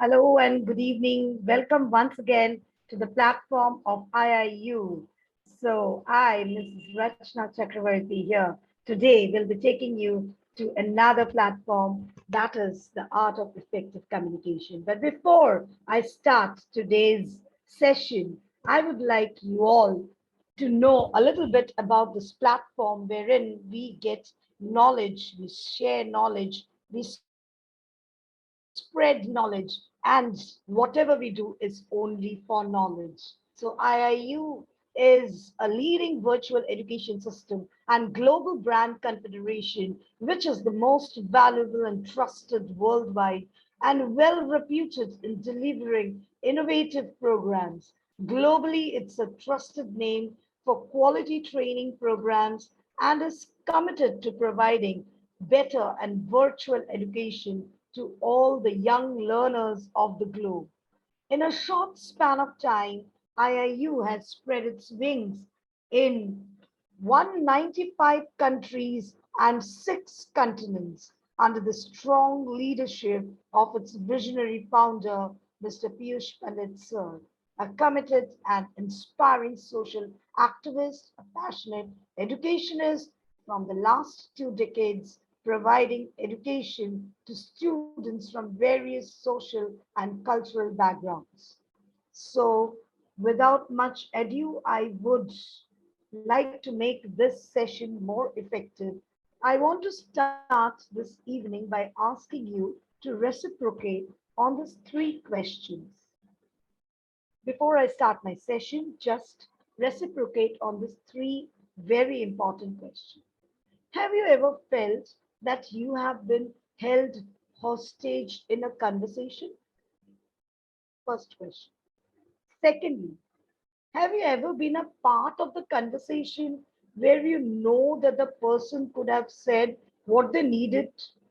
Hello and good evening. Welcome once again to the platform of IIU. So, I, Mrs. Rachana Chakraborty here. Today, we'll be taking you to another platform that is the art of effective communication. But before I start today's session, I would like you all to know a little bit about this platform wherein we get knowledge, we share knowledge, we spread knowledge, and whatever we do is only for knowledge. So IIU is a leading virtual education system and global brand confederation, which is the most valuable and trusted worldwide and well reputed in delivering innovative programs. Globally, it's a trusted name for quality training programs and is committed to providing better and virtual education to all the young learners of the globe. In a short span of time, IIU has spread its wings in 195 countries and 6 continents under the strong leadership of its visionary founder, Mr. Piyush Pandit Sir, a committed and inspiring social activist, a passionate educationist from the last 2 decades, providing education to students from various social and cultural backgrounds. So, without much ado, I would like to make this session more effective. I want to start this evening by asking you to reciprocate on these 3 questions. Before I start my session, just reciprocate on these 3 very important questions. Have you ever felt that you have been held hostage in a conversation? First question. Secondly, have you ever been a part of the conversation where you know that the person could have said what they needed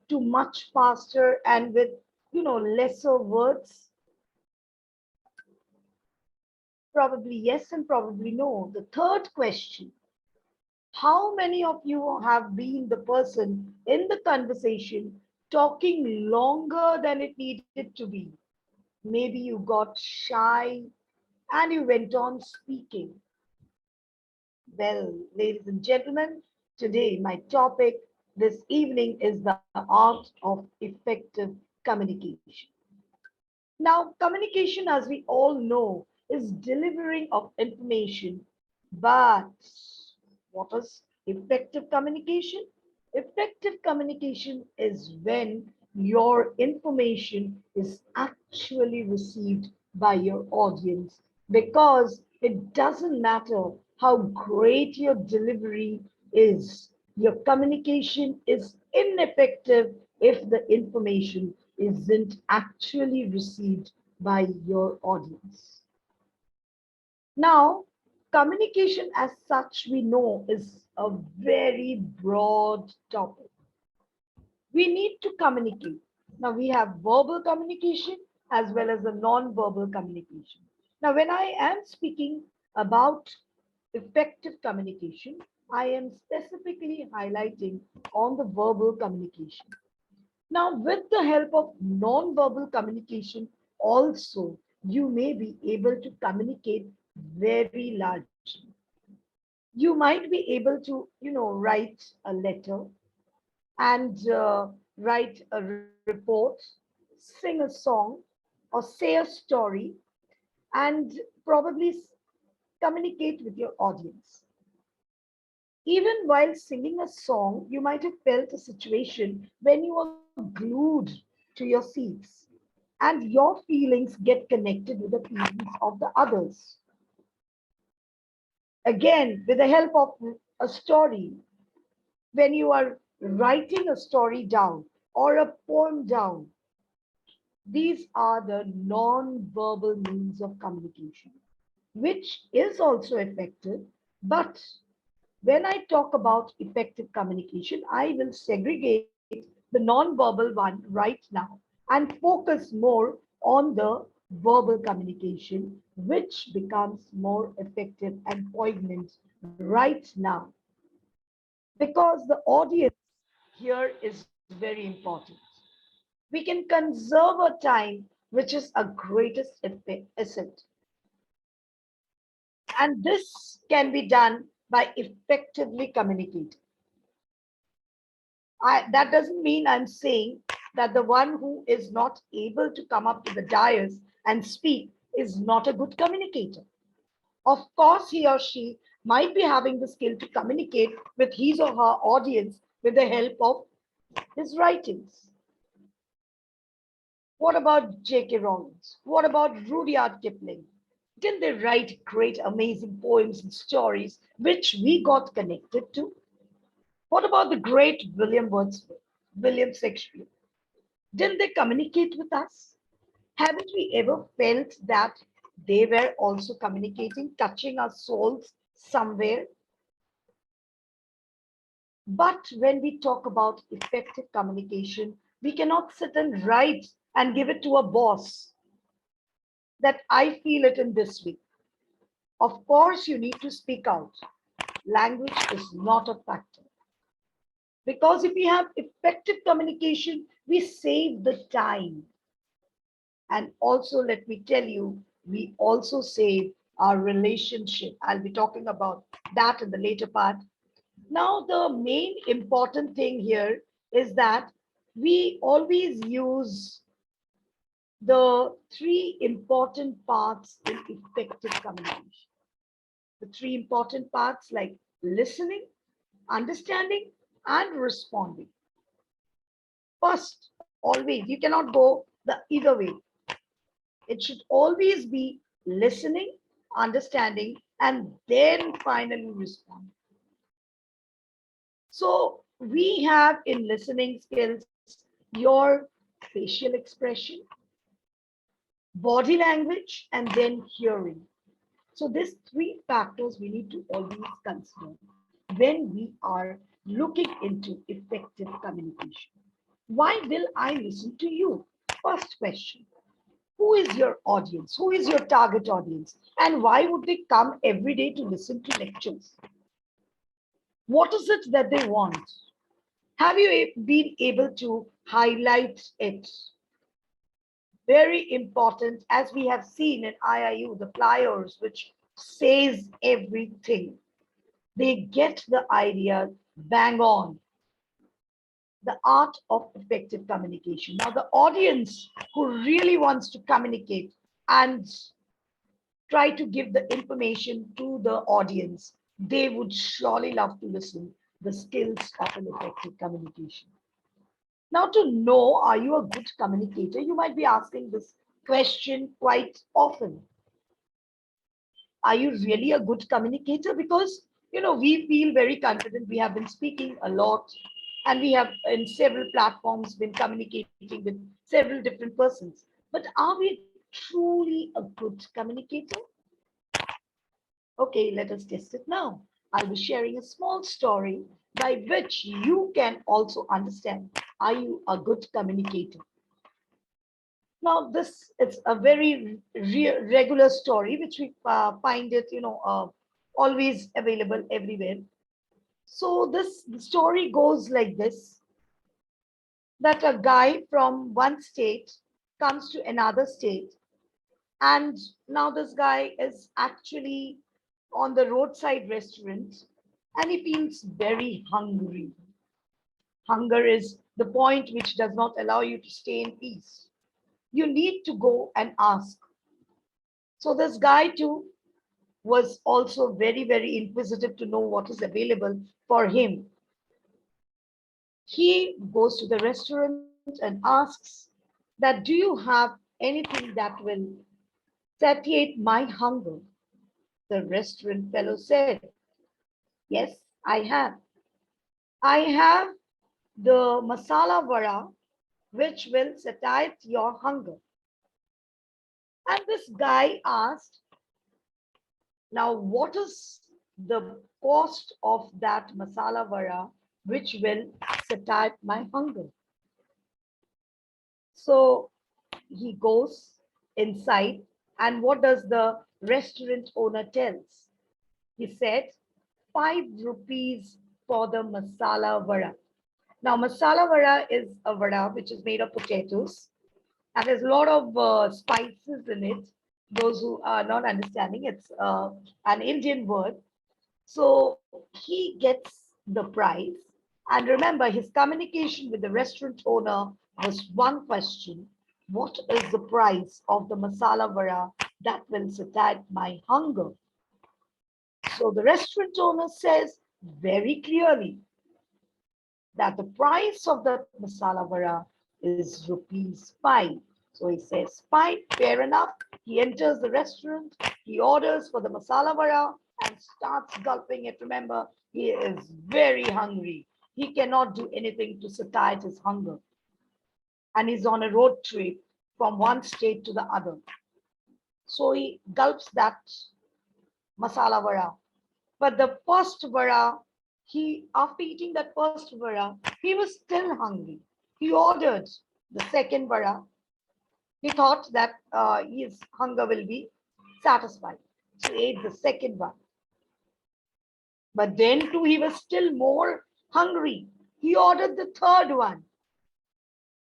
to much faster and with, lesser words? Probably yes and probably no. The third question, how many of you have been the person in the conversation talking longer than it needed to be? Maybe you got shy and you went on speaking. Well, ladies and gentlemen, today my topic this evening is the art of effective communication. Now, communication, as we all know, is delivering of information. But what is effective communication? Effective communication is when your information is actually received by your audience because it doesn't matter how great your delivery is. Your communication is ineffective if the information isn't actually received by your audience. Now, communication as such, we know, is a very broad topic. We need to communicate. Now, we have verbal communication as well as the non-verbal communication. Now, when I am speaking about effective communication, I am specifically highlighting on the verbal communication. Now, with the help of non-verbal communication, also, you may be able to communicate very largely. You might be able to, write a letter and write a report, sing a song, or say a story, and probably communicate with your audience. Even while singing a song, you might have felt a situation when you are glued to your seats and your feelings get connected with the feelings of the others. Again, with the help of a story, when you are writing a story down or a poem down, these are the non-verbal means of communication, which is also effective. But when I talk about effective communication, I will segregate the non-verbal one right now and focus more on the verbal communication, which becomes more effective and poignant right now. Because the audience here is very important. We can conserve our time which is a greatest asset. And this can be done by effectively communicating. That doesn't mean I'm saying that the one who is not able to come up to the dais and speak is not a good communicator. Of course, he or she might be having the skill to communicate with his or her audience with the help of his writings. What about J.K. Rowling? What about Rudyard Kipling? Didn't they write great, amazing poems and stories which we got connected to? What about the great William Wordsworth, William Shakespeare? Didn't they communicate with us? Haven't we ever felt that they were also communicating, touching our souls somewhere? But when we talk about effective communication, we cannot sit and write and give it to a boss that I feel it in this way. Of course, you need to speak out. Language is not a factor. Because if we have effective communication, we save the time. And also, let me tell you, we also save our relationship. I'll be talking about that in the later part. Now, the main important thing here is that we always use the three important parts in effective communication. The three important parts like listening, understanding, and responding. First, always, you cannot go the either way. It should always be listening, understanding, and then finally responding. So we have in listening skills your facial expression, body language, and then hearing. So these three factors we need to always consider when we are looking into effective communication. Why will I listen to you? First question. Who is your audience? Who is your target audience? And why would they come every day to listen to lectures? What is it that they want? Have you been able to highlight it? Very important, as we have seen in IIU, the flyers, which says everything. They get the idea bang on. The art of effective communication. Now, the audience who really wants to communicate and try to give the information to the audience, they would surely love to listen the skills of an effective communication. Now, to know, are you a good communicator? You might be asking this question quite often. Are you really a good communicator? Because, we feel very confident. We have been speaking a lot and we have in several platforms been communicating with several different persons. But are we truly a good communicator? Okay, let us test it now. I'll be sharing a small story by which you can also understand, are you a good communicator? Now, this is a very regular story, which we find it, always available everywhere. So this story goes like this, that a guy from one state comes to another state, and now this guy is actually on the roadside restaurant and he feels very hungry. Hunger is the point which does not allow you to stay in peace. You need to go and ask. So this guy too was also very, very inquisitive to know what is available for him. He goes to the restaurant and asks that, do you have anything that will satiate my hunger? The restaurant fellow said, yes, I have. I have the masala vada, which will satiate your hunger. And this guy asked, now what is the cost of that masala vada, which will satiate my hunger? So he goes inside, and what does the restaurant owner tells? He said, 5 rupees for the masala vada. Now, masala vada is a vada which is made of potatoes, And there's a lot of spices in it. Those who are not understanding, it's an Indian word. So he gets the prize. And remember, his communication with the restaurant owner was one question: what is the price of the masala vada that will satiate my hunger? So the restaurant owner says very clearly that the price of that masala vada is rupees 5. So he says, fine, fair enough. He enters the restaurant, he orders for the masala vada and starts gulping it. Remember, he is very hungry. He cannot do anything to satiate his hunger. And he's on a road trip from one state to the other. So he gulps that masala vada. But the first vada, after eating that first vada, he was still hungry. He ordered the second vada. He thought that his hunger will be satisfied. So he ate the second one. But then too, he was still more hungry. He ordered the third one,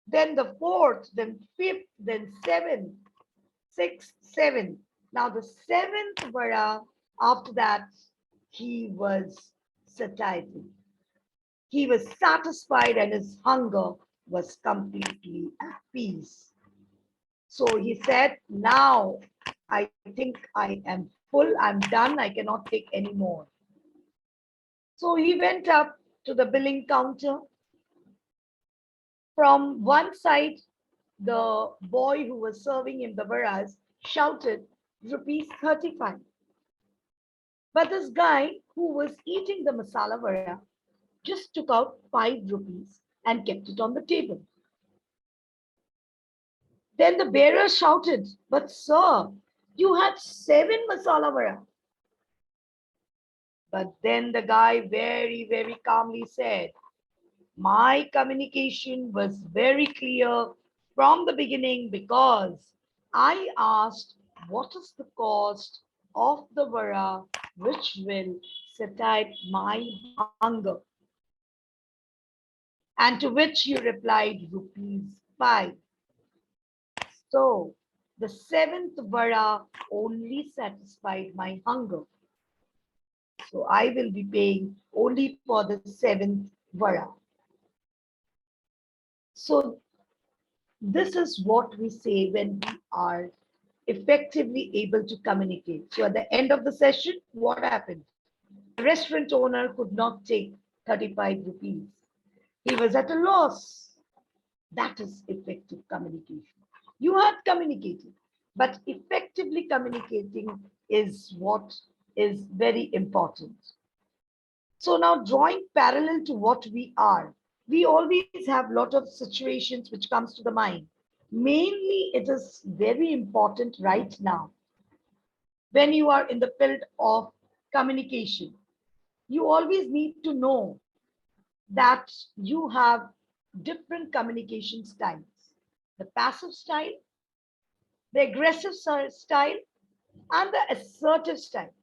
then the fourth, then fifth, then seventh, sixth, seventh. Now the seventh vada, after that, he was satiated. He was satisfied and his hunger was completely at peace. So he said, now I think I am full, I'm done, I cannot take any more. So he went up to the billing counter. From one side, the boy who was serving him the varas shouted, rupees 35. But this guy who was eating the masala vara just took out 5 rupees and kept it on the table. Then the bearer shouted, but sir, you had 7 masala vara. But then the guy very, very calmly said, my communication was very clear from the beginning because I asked what is the cost of the vara which will satiate my hunger. And to which you replied rupees 5. So the 7th vara only satisfied my hunger. So I will be paying only for the 7th vara. So this is what we say when we are effectively able to communicate. So at the end of the session, what happened? The restaurant owner could not take 35 rupees. He was at a loss. That is effective communication. You had communicated, but effectively communicating is what is very important. So now drawing parallel to what we always have a lot of situations which comes to the mind. Mainly it is very important right now when you are in the field of communication. You always need to know that you have different communication styles. The passive style, the aggressive style, and the assertive style.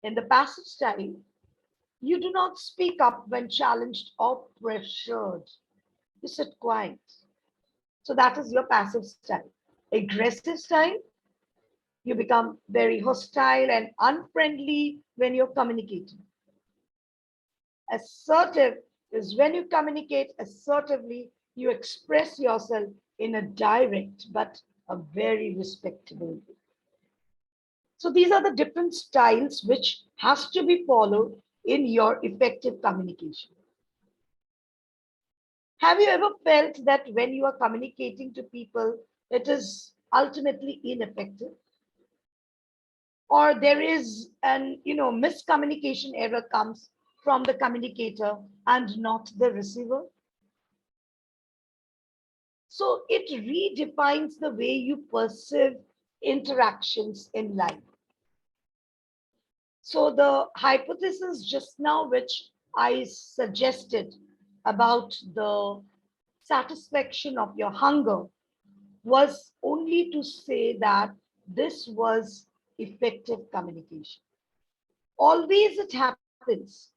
In the passive style, you do not speak up when challenged or pressured. You sit quiet. So that is your passive style. Aggressive style, you become very hostile and unfriendly when you're communicating. Assertive is when you communicate assertively, you express yourself in a direct but a very respectable way. So these are the different styles which has to be followed in your effective communication. Have you ever felt that when you are communicating to people, it is ultimately ineffective? Or there is an miscommunication error comes from the communicator and not the receiver? So it redefines the way you perceive interactions in life. So the hypothesis just now, which I suggested about the satisfaction of your hunger, was only to say that this was effective communication. Always it happens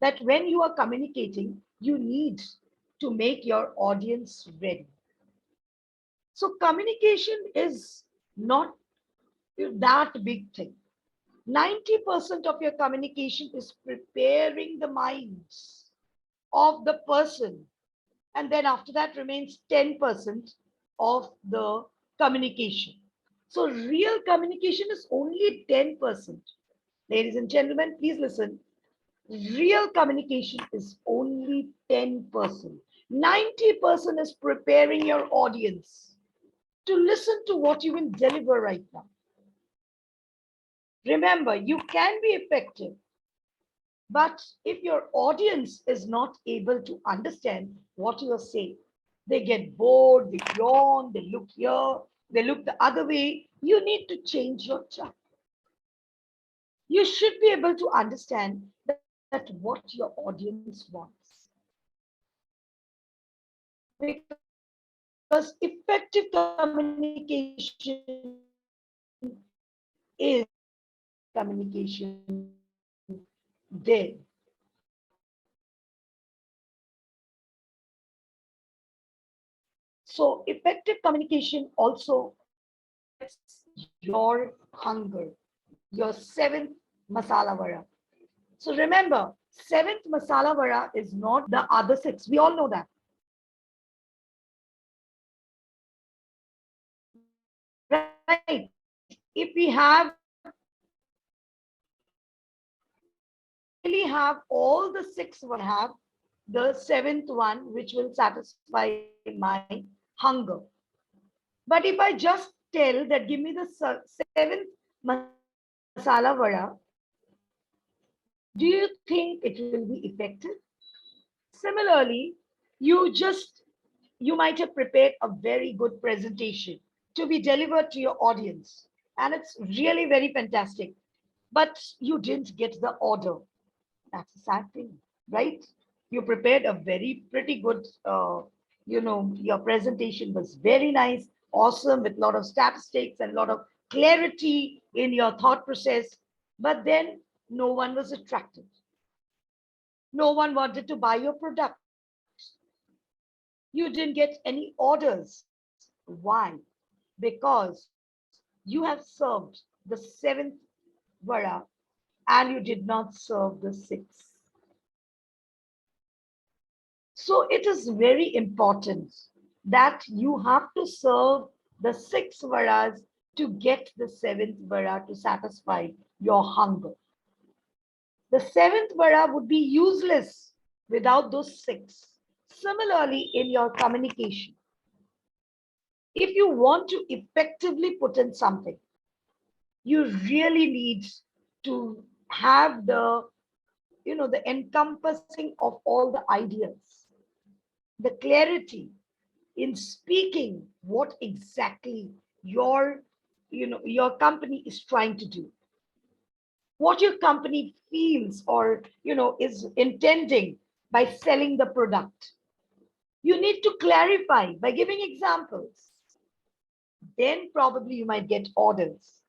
that when you are communicating, you need to make your audience ready. So communication is not that big thing. 90% of your communication is preparing the minds of the person. And then after that remains 10% of the communication. So real communication is only 10%. Ladies and gentlemen, please listen. Real communication is only 10%. 90% is preparing your audience to listen to what you will deliver right now. Remember, you can be effective, but if your audience is not able to understand what you are saying, they get bored, they yawn, they look here, they look the other way. You need to change your track. You should be able to understand that what your audience wants. Because effective communication is communication there. So effective communication also affects your hunger, your seventh masala vada. So remember, seventh masala vada is not the other six. We all know that. Right. If we have, really have all the six, will have the seventh one, which will satisfy my hunger. But if I just tell that give me the seventh masala vada, do you think it will be effective? Similarly, you might have prepared a very good presentation to be delivered to your audience, and it's really very fantastic, but you didn't get the order. That's a sad thing, right? You prepared a very pretty good, your presentation was very nice, awesome, with a lot of statistics and a lot of clarity in your thought process. But then no one was attracted. No one wanted to buy your product. You didn't get any orders. Why? Because you have served the seventh vada and you did not serve the sixth. So it is very important that you have to serve the six varas to get the seventh vara to satisfy your hunger. The seventh vara would be useless without those six. Similarly, in your communication, if you want to effectively put in something, you really need to have the encompassing of all the ideas, the clarity in speaking what exactly your company is trying to do, what your company feels or is intending by selling the product. You need to clarify by giving examples. Then probably you might get orders.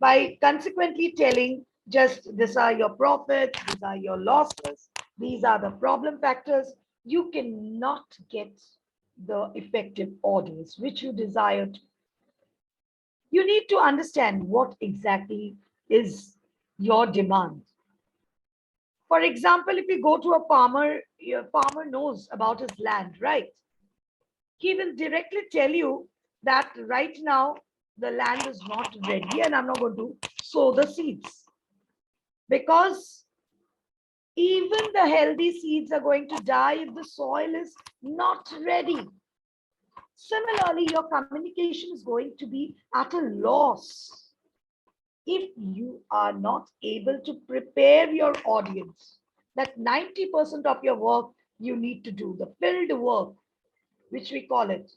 By consequently telling just these are your profits, these are your losses, these are the problem factors, you cannot get the effective orders which you desire to. You need to understand what exactly is your demand. For example, if you go to a farmer, your farmer knows about his land, right? He will directly tell you that right now the land is not ready and I'm not going to sow the seeds because even the healthy seeds are going to die if the soil is not ready. Similarly, your communication is going to be at a loss if you are not able to prepare your audience. That 90% of your work you need to do, the field work, which we call it.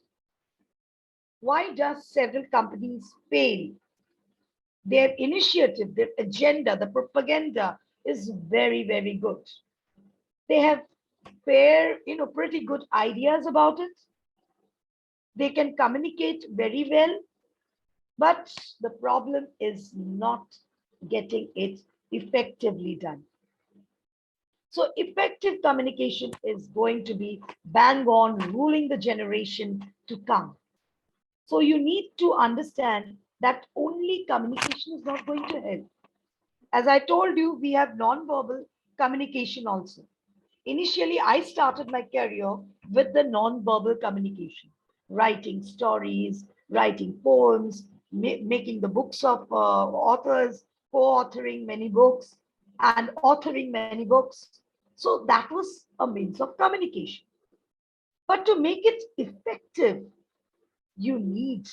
Why does several companies fail? Their initiative, their agenda, the propaganda is very, very good. They have pretty good ideas about it. They can communicate very well, but the problem is not getting it effectively done. So effective communication is going to be bang on ruling the generation to come. So you need to understand that only communication is not going to help. As I told you, we have non-verbal communication also. Initially, I started my career with the non-verbal communication, writing stories, writing poems, making the books of authors, co-authoring many books, and authoring many books. So that was a means of communication. But to make it effective, you need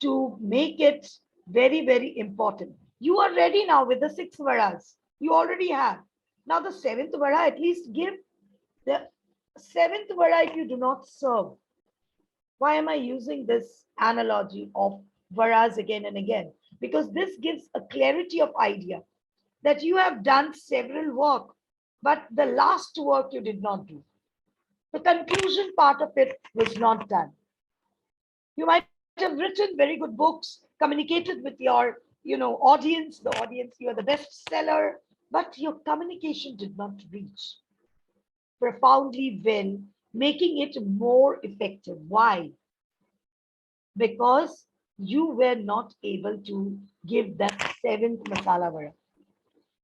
to make it very, very important. You are ready now with the six varas. You already have. Now the seventh vara, at least give the seventh vara if you do not serve. Why am I using this analogy of varas again and again? Because this gives a clarity of idea that you have done several work, but the last work you did not do. The conclusion part of it was not done. You might have written very good books, communicated with your, audience, the audience, you are the best seller, but your communication did not reach profoundly well, making it more effective. Why? Because you were not able to give that seventh masala vara.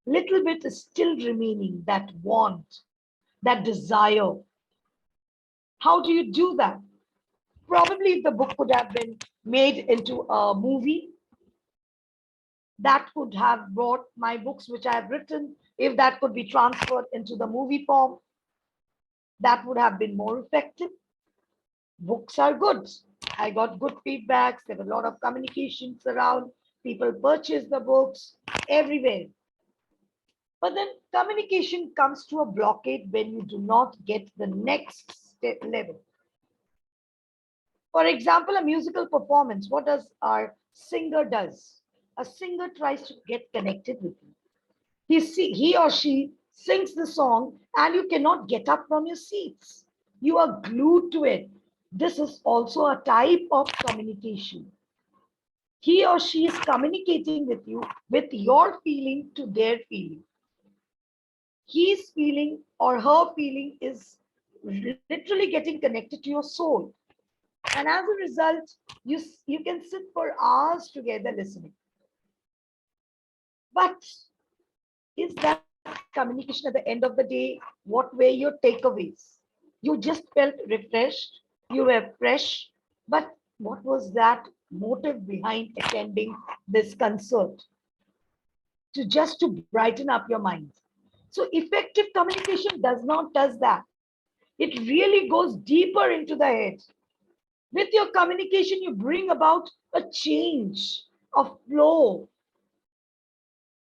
Little bit is still remaining, that want, that desire. How do you do that? Probably if the book could have been made into a movie, that could have brought my books which I have written, if that could be transferred into the movie form, that would have been more effective. Books are good. I got good feedbacks. There were a lot of communications around. People purchase the books everywhere. But then communication comes to a blockade when you do not get the next step level. For example, a musical performance. What does our singer does? A singer tries to get connected with you. He or she sings the song and you cannot get up from your seats. You are glued to it. This is also a type of communication. He or she is communicating with you with your feeling to their feeling. His feeling or her feeling is literally getting connected to your soul. And as a result, you can sit for hours together listening. But is that communication at the end of the day? What were your takeaways? You just felt refreshed, you were fresh, but what was that motive behind attending this concert? To brighten up your mind. So effective communication does that. It really goes deeper into the head. With your communication, you bring about a change of flow.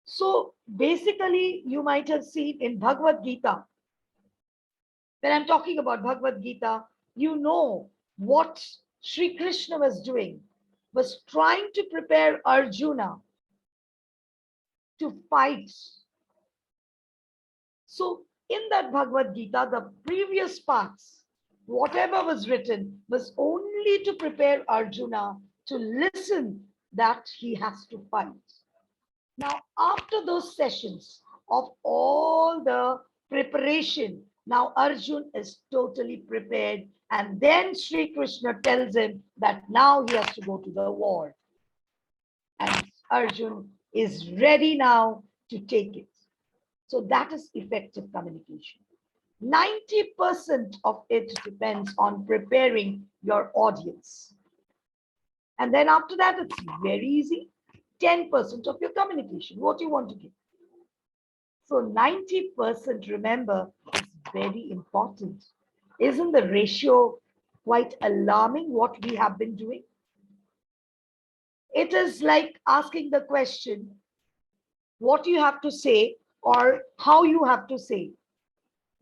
So basically, you might have seen in Bhagavad Gita, when I'm talking about Bhagavad Gita, you know what Sri Krishna was doing, was trying to prepare Arjuna to fight. So in that Bhagavad Gita, the previous parts, whatever was written, was only to prepare Arjuna to listen that he has to fight. Now, after those sessions of all the preparation, now Arjun is totally prepared. And then Sri Krishna tells him that now he has to go to the war. And Arjun is ready now to take it. So that is effective communication. 90% of it depends on preparing your audience. And then after that, it's very easy. 10% of your communication, what you want to give. So 90%, remember, is very important. Isn't the ratio quite alarming what we have been doing? It is like asking the question, what you have to say or how you have to say.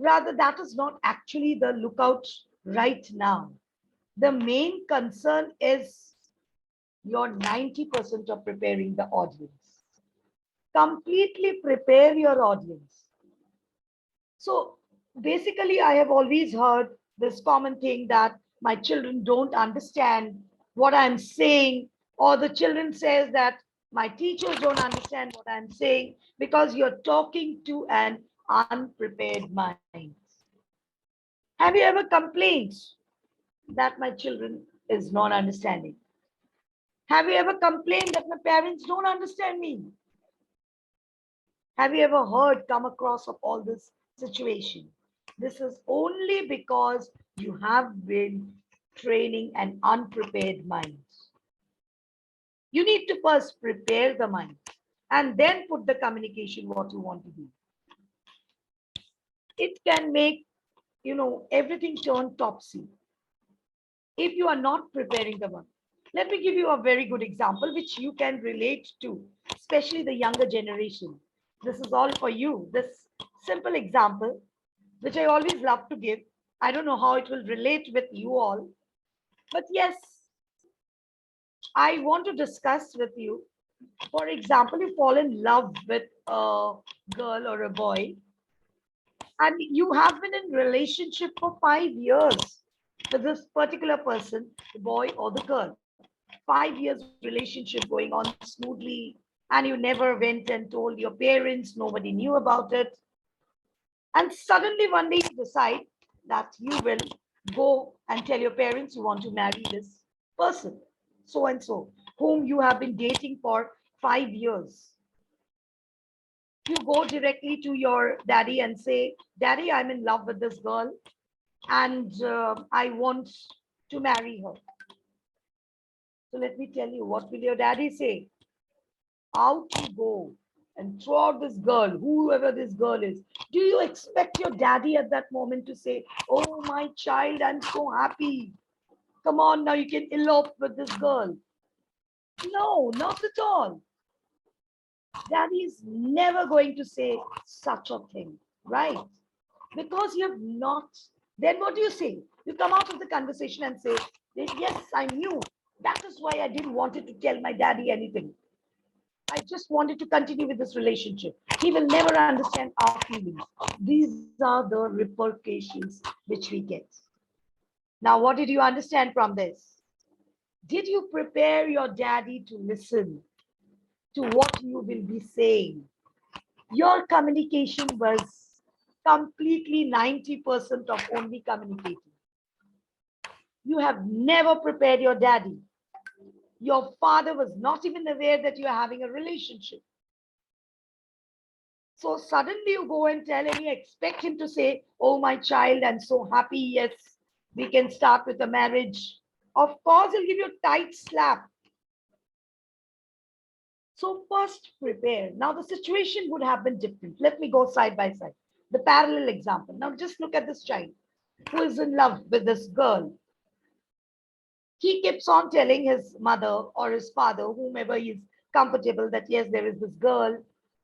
Rather, that is not actually the lookout right now. The main concern is your 90% of preparing the audience. Completely prepare your audience. So basically, I have always heard this common thing that my children don't understand what I'm saying, or the children says that my teachers don't understand what I'm saying because you're talking to an unprepared minds. Have you ever complained that my children is not understanding? Have you ever complained that my parents don't understand me? Have you ever heard, come across of all this situation? This is only because you have been training an unprepared mind. You need to first prepare the mind and then put the communication what you want to do. It can make, everything turn topsy if you are not preparing the mind. Let me give you a very good example which you can relate to, especially the younger generation. This is all for you. This simple example, which I always love to give. I don't know how it will relate with you all, but yes, I want to discuss with you. For example, you fall in love with a girl or a boy, and you have been in relationship for 5 years with this particular person, the boy or the girl. 5 years relationship going on smoothly, and you never went and told your parents, nobody knew about it. And suddenly one day you decide that you will go and tell your parents you want to marry this person, so and so, whom you have been dating for 5 years. You go directly to your daddy and say, Daddy, I'm in love with this girl and I want to marry her. So let me tell you, what will your daddy say? Out you go and throw out this girl, whoever this girl is. Do you expect your daddy at that moment to say, Oh, my child, I'm so happy. Come on, now you can elope with this girl? No, not at all. Daddy is never going to say such a thing, right? Because you have not. Then what do you say? You come out of the conversation and say, Yes, I knew. That is why I didn't want to tell my daddy anything. I just wanted to continue with this relationship. He will never understand our feelings. These are the repercussions which we get. Now, what did you understand from this? Did you prepare your daddy to listen to what you will be saying? Your communication was completely 90% of only communicating. You have never prepared your daddy. Your father was not even aware that you are having a relationship. So suddenly you go and tell and you expect him to say, Oh, my child, I'm so happy. Yes, we can start with a marriage. Of course, he'll give you a tight slap. So first prepare. Now the situation would have been different. Let me go side by side. The parallel example. Now just look at this child who is in love with this girl. He keeps on telling his mother or his father, whomever is comfortable, that yes, there is this girl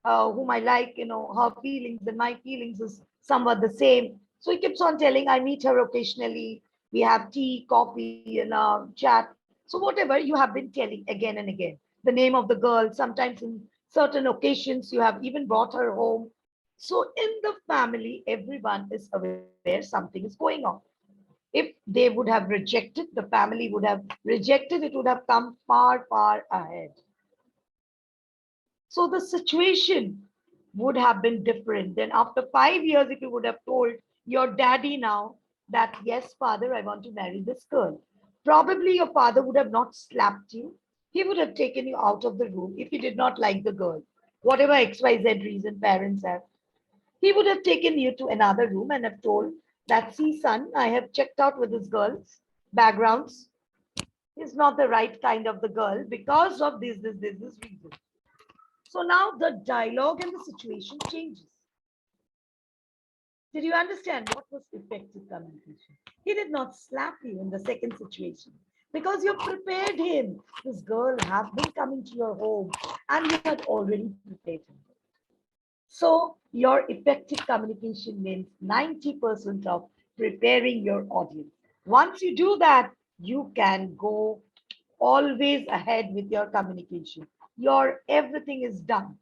whom I like, her feelings and my feelings is somewhat the same. So he keeps on telling, I meet her occasionally. We have tea, coffee, and chat. So whatever you have been telling again and again, the name of the girl, sometimes in certain occasions, you have even brought her home. So in the family, everyone is aware something is going on. If they would have rejected, the family would have rejected, it would have come far, far ahead. So the situation would have been different. Then after 5 years, if you would have told your daddy now that, yes, father, I want to marry this girl, probably your father would have not slapped you. He would have taken you out of the room if you did not like the girl. Whatever XYZ reason parents have, he would have taken you to another room and have told that, see, son, I have checked out with this girl's backgrounds. Is not the right kind of the girl because of this reason. So now the dialogue and the situation changes. Did you understand what was effective communication? He did not slap you in the second situation because you prepared him. This girl have been coming to your home and you had already prepared him. So your effective communication means 90% of preparing your audience. Once you do that, you can go always ahead with your communication. Your everything is done.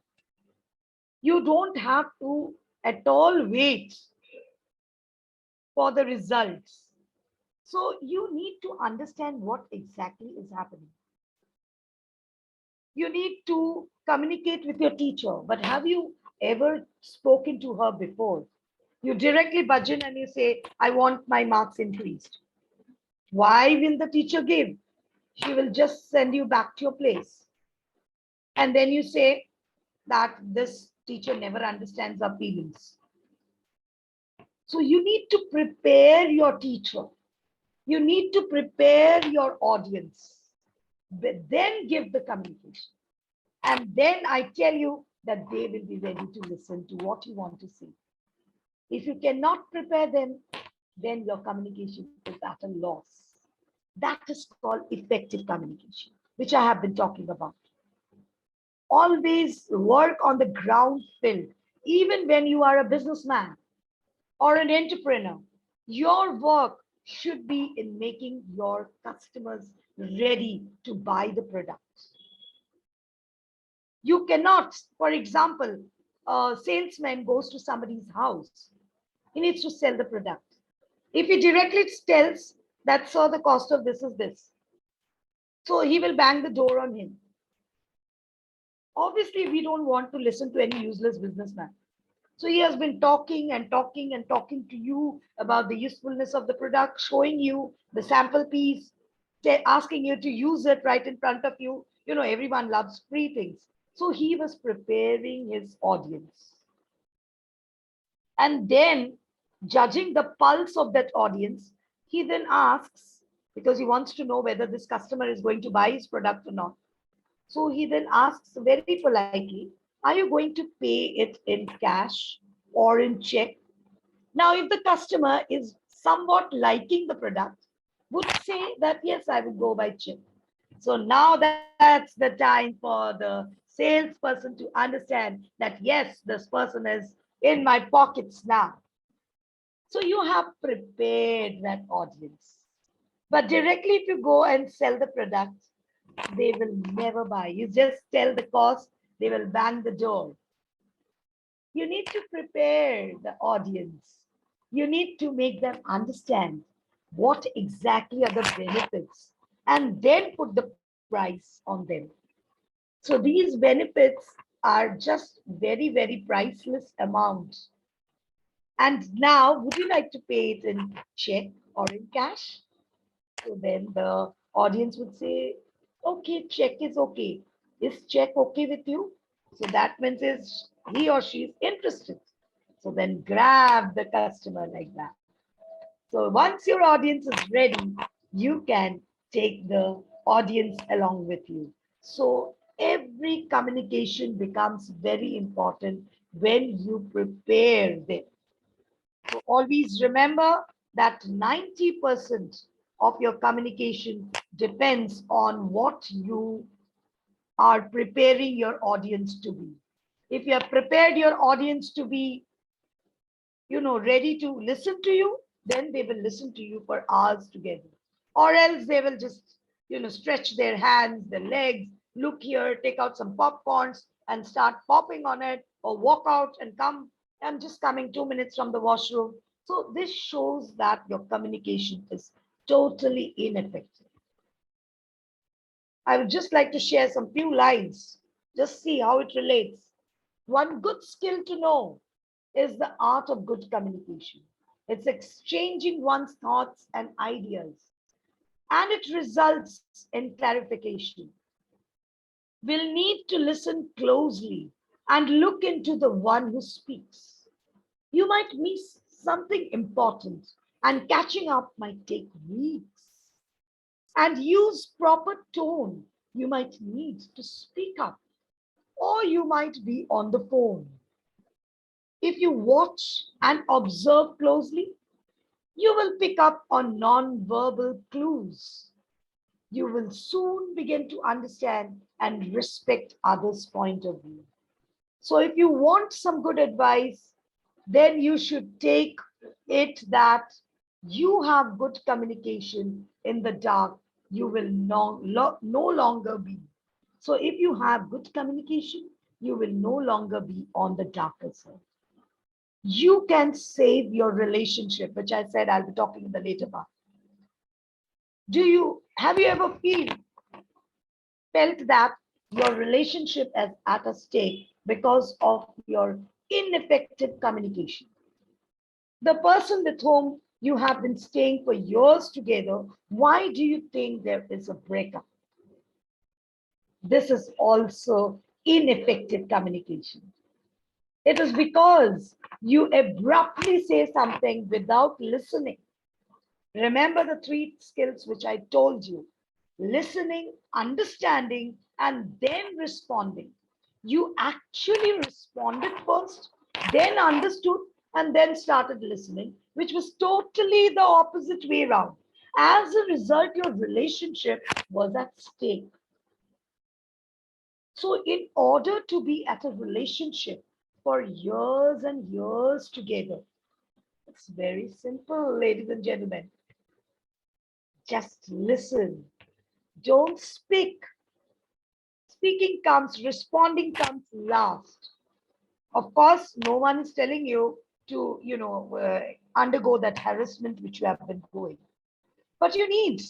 You don't have to at all wait for the results. So you need to understand what exactly is happening. You need to communicate with your teacher, but have you ever spoken to her before, you directly budge in and you say, I want my marks increased. Why will the teacher give? She will just send you back to your place. And then you say that this teacher never understands our feelings. So you need to prepare your teacher. You need to prepare your audience. But then give the communication. And then I tell you that they will be ready to listen to what you want to say. If you cannot prepare them, then your communication is at a loss. That is called effective communication, which I have been talking about. Always work on the ground field. Even when you are a businessman or an entrepreneur, your work should be in making your customers ready to buy the product. You cannot, for example, a salesman goes to somebody's house. He needs to sell the product. If he directly tells that, sir, the cost of this is this, so he will bang the door on him. Obviously, we don't want to listen to any useless businessman. So he has been talking and talking and talking to you about the usefulness of the product, showing you the sample piece, asking you to use it right in front of you. You know, everyone loves free things. So he was preparing his audience. And then, judging the pulse of that audience, he then asks, because he wants to know whether this customer is going to buy his product or not. So he then asks very politely, are you going to pay it in cash or in check? Now, if the customer is somewhat liking the product, would say that, yes, I will go by check. So now that's the time for the salesperson to understand that, yes, this person is in my pockets now. So you have prepared that audience. But directly, if you go and sell the product, they will never buy. You just tell the cost, they will bang the door. You need to prepare the audience. You need to make them understand what exactly are the benefits and then put the price on them. So these benefits are just very, very priceless amounts. And now, would you like to pay it in check or in cash? So then the audience would say, okay, check is okay. Is check okay with you? So that means is he or she is interested. So then grab the customer like that. So once your audience is ready, you can take the audience along with you. So every communication becomes very important when you prepare them. So always remember that 90% of your communication depends on what you are preparing your audience to be. If you have prepared your audience to be, ready to listen to you, then they will listen to you for hours together. Or else they will just, stretch their hands, their legs, look here, take out some popcorns and start popping on it, or walk out and come. I'm just coming 2 minutes from the washroom. So this shows that your communication is totally ineffective. I would just like to share some few lines. Just see how it relates. One good skill to know is the art of good communication. It's exchanging one's thoughts and ideas, and it results in clarification. We'll need to listen closely and look into the one who speaks. You might miss something important, and catching up might take weeks. And use proper tone. You might need to speak up, or you might be on the phone. If you watch and observe closely, you will pick up on non-verbal clues. You will soon begin to understand and respect others' point of view. So if you want some good advice, then you should take it that you have good communication in the dark, you will no longer be. So if you have good communication, you will no longer be on the darker side. You can save your relationship, which I said I'll be talking in the later part. Have you ever felt that your relationship is at a stake because of your ineffective communication. The person with whom you have been staying for years together, why do you think there is a breakup? This is also ineffective communication. It is because you abruptly say something without listening. Remember the three skills which I told you: listening, understanding, and then responding. You actually responded first, then understood, and then started listening, which was totally the opposite way around. As a result, your relationship was at stake. So, in order to be at a relationship for years and years together, it's very simple, ladies and gentlemen. Just listen. Don't speak. Speaking comes, responding comes last. Of course, no one is telling you to, undergo that harassment which you have been going. But you need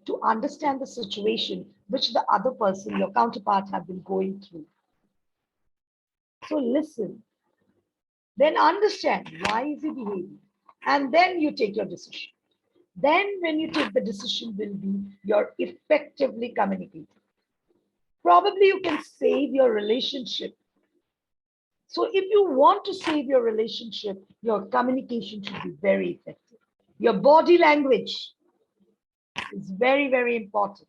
to understand the situation which the other person, your counterpart, have been going through. So listen, then understand why is he behaving, and then you take your decision. Then when you take the decision will be you're effectively communicating. Probably you can save your relationship. So if you want to save your relationship, your communication should be very effective. Your body language is very, very important.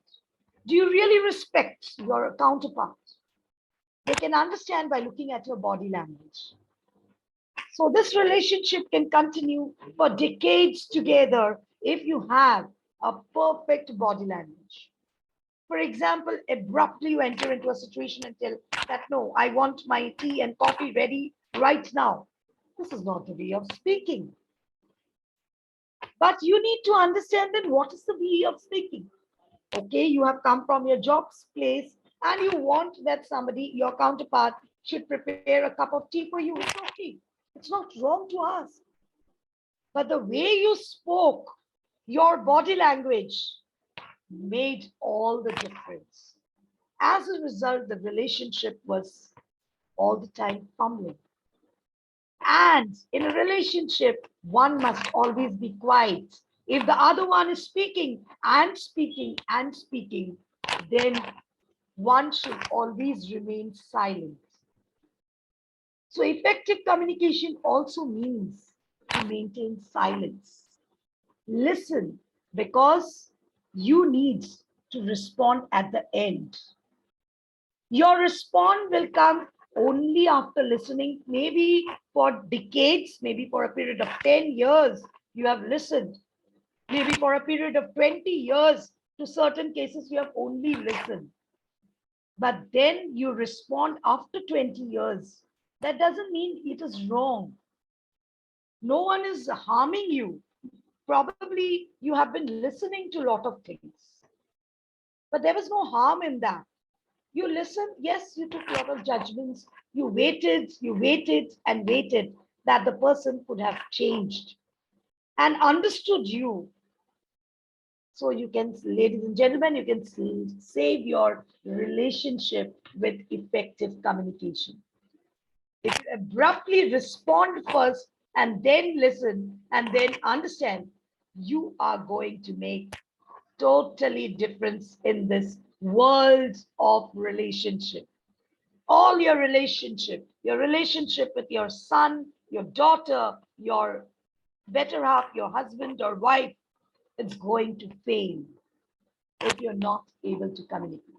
Do you really respect your counterpart? They can understand by looking at your body language. So this relationship can continue for decades together if you have a perfect body language. For example, abruptly you enter into a situation and tell that, no, I want my tea and coffee ready right now. This is not the way of speaking. But you need to understand then what is the way of speaking. Okay, you have come from your job's place and you want that somebody, your counterpart, should prepare a cup of tea for you. It's okay. It's not wrong to ask. But the way you spoke, your body language made all the difference. As a result, the relationship was all the time fumbling. And in a relationship, one must always be quiet. If the other one is speaking and speaking and speaking, then one should always remain silent. So, effective communication also means to maintain silence. Listen, because you need to respond at the end. Your response will come only after listening, maybe for decades, maybe for a period of 10 years, you have listened. Maybe for a period of 20 years, to certain cases, you have only listened. But then you respond after 20 years. That doesn't mean it is wrong. No one is harming you. Probably you have been listening to a lot of things, but there was no harm in that. You listened, yes, you took a lot of judgments. You waited and waited that the person could have changed and understood you. So you can, ladies and gentlemen, you can save your relationship with effective communication. If you abruptly respond first and then listen and then understand, you are going to make totally difference in this world of relationship. All your relationship with your son, your daughter, your better half, your husband or wife, it's going to fail if you're not able to communicate.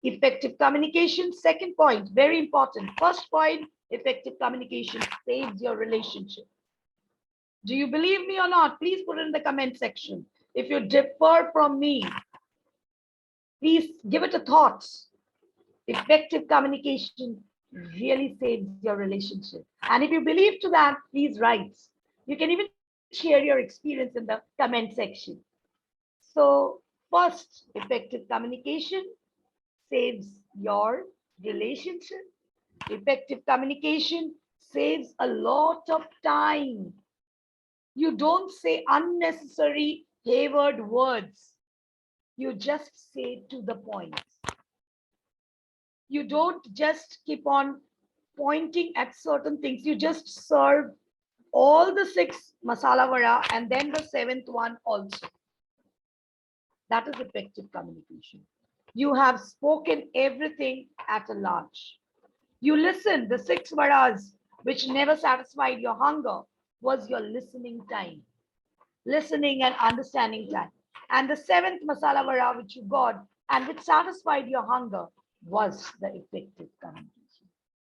Effective communication, second point, very important. First point, effective communication saves your relationship. Do you believe me or not? Please put it in the comment section. If you differ from me, please give it a thought. Effective communication really saves your relationship. And if you believe to that, please write. You can even share your experience in the comment section. So, first, effective communication saves your relationship. Effective communication saves a lot of time. You don't say unnecessary hayward words. You just say to the point. You don't just keep on pointing at certain things. You just serve all the 6 masala vada and then the 7th one also. That is effective communication. You have spoken everything at a large. You listened. The 6 vadas which never satisfied your hunger was your listening time, listening and understanding time. And the 7th masala vada which you got and which satisfied your hunger was the effective communication.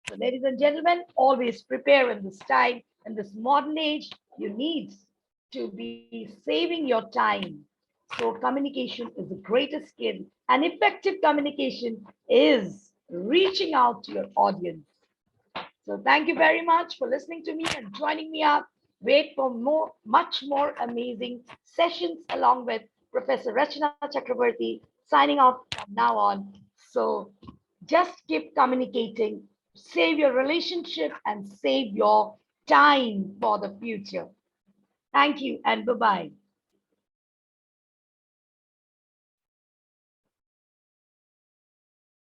So, ladies and gentlemen, always prepare in this time, in this modern age, you need to be saving your time. So, communication is the greatest skill, and effective communication is reaching out to your audience. So, thank you very much for listening to me and joining me up. Wait for much more amazing sessions along with Professor Rachana Chakraborty signing off from now on. So, just keep communicating, save your relationship, and save your time for the future. Thank you, and bye bye.